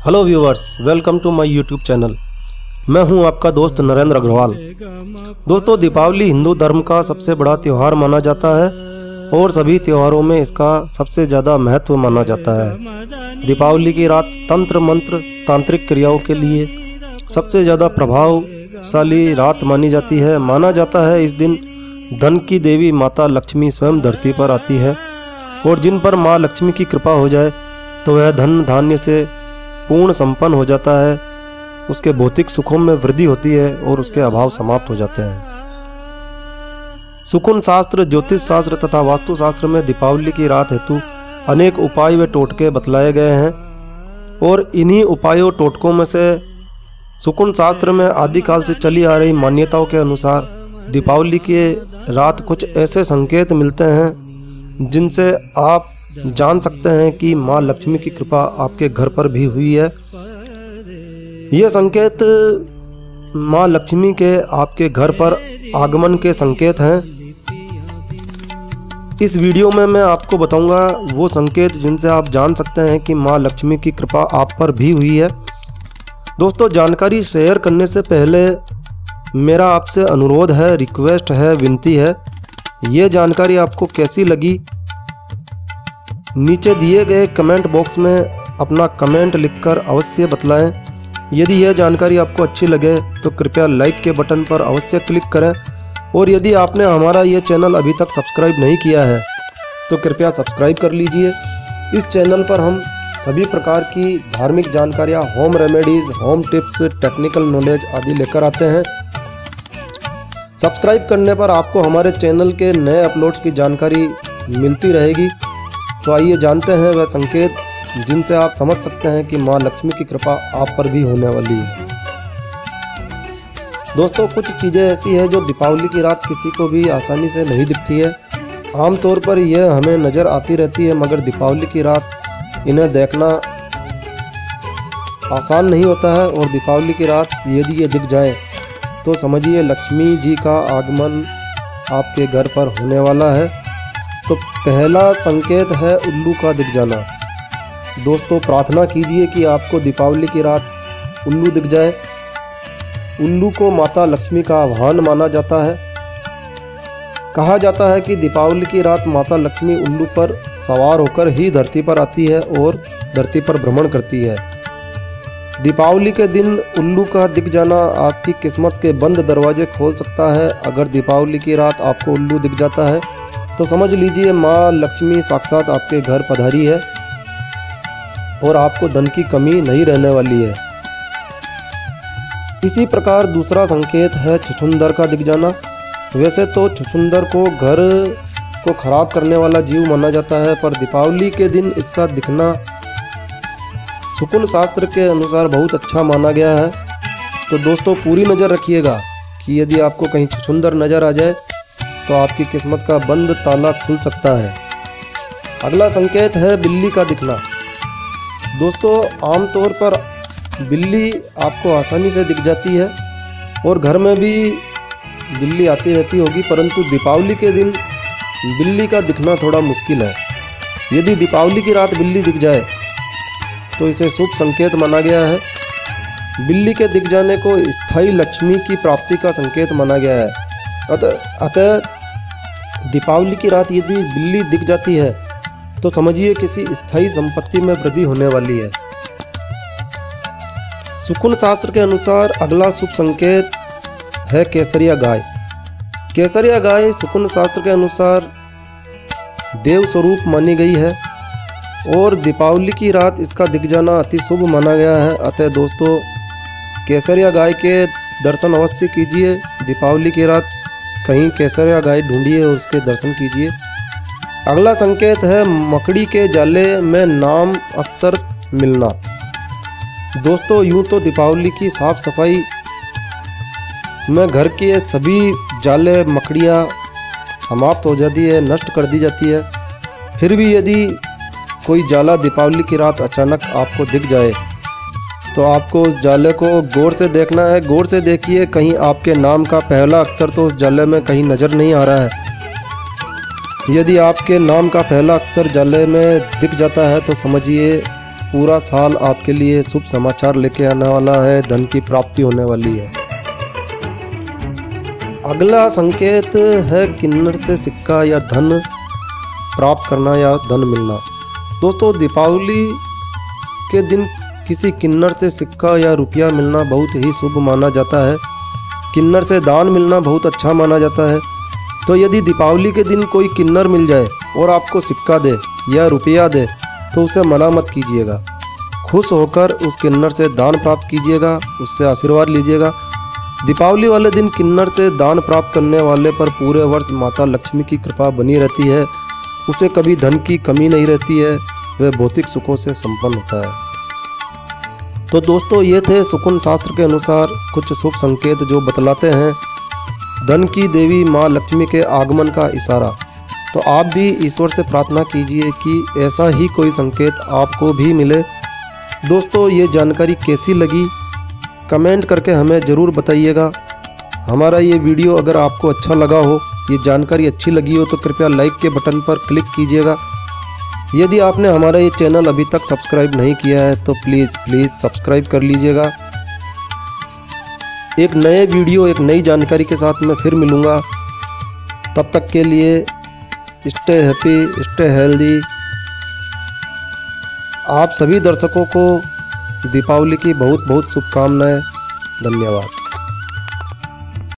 Hello viewers, welcome to my YouTube channel. मैं हूं आपका दोस्त नरेंद्र अग्रवाल। दोस्तों, दीपावली हिंदू धर्म का सबसे बड़ा त्यौहार माना जाता है और सभी त्योहारों में इसका सबसे ज़्यादा महत्व माना जाता है। दीपावली की रात तंत्र मंत्र तांत्रिक क्रियाओं के लिए सबसे ज़्यादा प्रभावशाली रात मानी जाती है। माना जाता है इस दिन धन की देवी माता लक्ष्मी स्वयं धरती पर आती है और जिन पर माँ लक्ष्मी की कृपा हो जाए तो वह धन धान्य से पूर्ण संपन्न हो जाता है, उसके भौतिक सुखों में वृद्धि होती है और उसके अभाव समाप्त हो जाते हैं। सुकुन शास्त्र, ज्योतिष शास्त्र तथा वास्तु शास्त्र में दीपावली की रात हेतु अनेक उपाय व टोटके बतलाए गए हैं और इन्हीं उपायों टोटकों में से सुकुन शास्त्र में आदिकाल से चली आ रही मान्यताओं के अनुसार दीपावली की रात कुछ ऐसे संकेत मिलते हैं जिनसे आप जान सकते हैं कि माँ लक्ष्मी की कृपा आपके घर पर भी हुई है। ये संकेत माँ लक्ष्मी के आपके घर पर आगमन के संकेत हैं। इस वीडियो में मैं आपको बताऊंगा वो संकेत जिनसे आप जान सकते हैं कि माँ लक्ष्मी की कृपा आप पर भी हुई है। दोस्तों, जानकारी शेयर करने से पहले मेरा आपसे अनुरोध है, रिक्वेस्ट है, विनती है। ये जानकारी आपको कैसी लगी नीचे दिए गए कमेंट बॉक्स में अपना कमेंट लिखकर अवश्य बतलाएं। यदि यह जानकारी आपको अच्छी लगे तो कृपया लाइक के बटन पर अवश्य क्लिक करें और यदि आपने हमारा ये चैनल अभी तक सब्सक्राइब नहीं किया है तो कृपया सब्सक्राइब कर लीजिए। इस चैनल पर हम सभी प्रकार की धार्मिक जानकारियाँ, home remedies, home tips, technical knowledge आदि लेकर आते हैं। सब्सक्राइब करने पर आपको हमारे चैनल के नए अपलोड्स की जानकारी मिलती रहेगी। तो आइए जानते हैं वह संकेत जिनसे आप समझ सकते हैं कि माँ लक्ष्मी की कृपा आप पर भी होने वाली है। दोस्तों, कुछ चीज़ें ऐसी हैं जो दीपावली की रात किसी को भी आसानी से नहीं दिखती है। आमतौर पर यह हमें नज़र आती रहती है, मगर दीपावली की रात इन्हें देखना आसान नहीं होता है। और दीपावली की रात यदि ये दिख जाए तो समझिए लक्ष्मी जी का आगमन आपके घर पर होने वाला है। तो पहला संकेत है उल्लू का दिख जाना। दोस्तों, प्रार्थना कीजिए कि आपको दीपावली की रात उल्लू दिख जाए। उल्लू को माता लक्ष्मी का आह्वान माना जाता है। कहा जाता है कि दीपावली की रात माता लक्ष्मी उल्लू पर सवार होकर ही धरती पर आती है और धरती पर भ्रमण करती है। दीपावली के दिन उल्लू का दिख जाना आपकी किस्मत के बंद दरवाजे खोल सकता है। अगर दीपावली की रात आपको उल्लू दिख जाता है तो समझ लीजिए माँ लक्ष्मी साक्षात आपके घर पधारी है और आपको धन की कमी नहीं रहने वाली है। इसी प्रकार दूसरा संकेत है छुछुंदर का दिख जाना। वैसे तो छुछुंदर को घर को खराब करने वाला जीव माना जाता है, पर दीपावली के दिन इसका दिखना सुकुन शास्त्र के अनुसार बहुत अच्छा माना गया है। तो दोस्तों, पूरी नज़र रखिएगा कि यदि आपको कहीं छुछुंदर नज़र आ जाए तो आपकी किस्मत का बंद ताला खुल सकता है। अगला संकेत है बिल्ली का दिखना। दोस्तों, आमतौर पर बिल्ली आपको आसानी से दिख जाती है और घर में भी बिल्ली आती रहती होगी, परंतु दीपावली के दिन बिल्ली का दिखना थोड़ा मुश्किल है। यदि दीपावली की रात बिल्ली दिख जाए तो इसे शुभ संकेत माना गया है। बिल्ली के दिख जाने को स्थायी लक्ष्मी की प्राप्ति का संकेत माना गया है। अतः दीपावली की रात यदि बिल्ली दिख जाती है तो समझिए किसी स्थायी संपत्ति में वृद्धि होने वाली है। सुकुन शास्त्र के अनुसार अगला शुभ संकेत है केसरिया गाय। केसरिया गाय सुकुन शास्त्र के अनुसार देव स्वरूप मानी गई है और दीपावली की रात इसका दिख जाना अति शुभ माना गया है। अतः दोस्तों, केसरिया गाय के दर्शन अवश्य कीजिए। दीपावली की रात कहीं केसरिया गाय ढूंढिए और उसके दर्शन कीजिए। अगला संकेत है मकड़ी के जाले में नाम अक्सर मिलना। दोस्तों, यूं तो दीपावली की साफ सफाई में घर के सभी जाले मकड़ियाँ समाप्त हो जाती है, नष्ट कर दी जाती है। फिर भी यदि कोई जाला दीपावली की रात अचानक आपको दिख जाए तो आपको उस जाले को गौर से देखना है। गौर से देखिए, कहीं आपके नाम का पहला अक्षर तो उस जाले में कहीं नज़र नहीं आ रहा है। यदि आपके नाम का पहला अक्षर जाले में दिख जाता है तो समझिए पूरा साल आपके लिए शुभ समाचार लेके आने वाला है, धन की प्राप्ति होने वाली है। अगला संकेत है किन्नर से सिक्का या धन प्राप्त करना या धन मिलना। दोस्तों, दीपावली के दिन किसी किन्नर से सिक्का या रुपया मिलना बहुत ही शुभ माना जाता है। किन्नर से दान मिलना बहुत अच्छा माना जाता है। तो यदि दीपावली के दिन कोई किन्नर मिल जाए और आपको सिक्का दे या रुपया दे तो उसे मना मत कीजिएगा। खुश होकर उस किन्नर से दान प्राप्त कीजिएगा, उससे आशीर्वाद लीजिएगा। दीपावली वाले दिन किन्नर से दान प्राप्त करने वाले पर पूरे वर्ष माता लक्ष्मी की कृपा बनी रहती है। उसे कभी धन की कमी नहीं रहती है, वह भौतिक सुखों से संपन्न होता है। तो दोस्तों, ये थे शकुन शास्त्र के अनुसार कुछ शुभ संकेत जो बतलाते हैं धन की देवी माँ लक्ष्मी के आगमन का इशारा। तो आप भी ईश्वर से प्रार्थना कीजिए कि ऐसा ही कोई संकेत आपको भी मिले। दोस्तों, ये जानकारी कैसी लगी कमेंट करके हमें ज़रूर बताइएगा। हमारा ये वीडियो अगर आपको अच्छा लगा हो, ये जानकारी अच्छी लगी हो तो कृपया लाइक के बटन पर क्लिक कीजिएगा। यदि आपने हमारा ये चैनल अभी तक सब्सक्राइब नहीं किया है तो प्लीज़ सब्सक्राइब कर लीजिएगा। एक नए वीडियो, एक नई जानकारी के साथ मैं फिर मिलूँगा। तब तक के लिए स्टे हैप्पी, स्टे हेल्दी। आप सभी दर्शकों को दीपावली की बहुत बहुत शुभकामनाएं। धन्यवाद।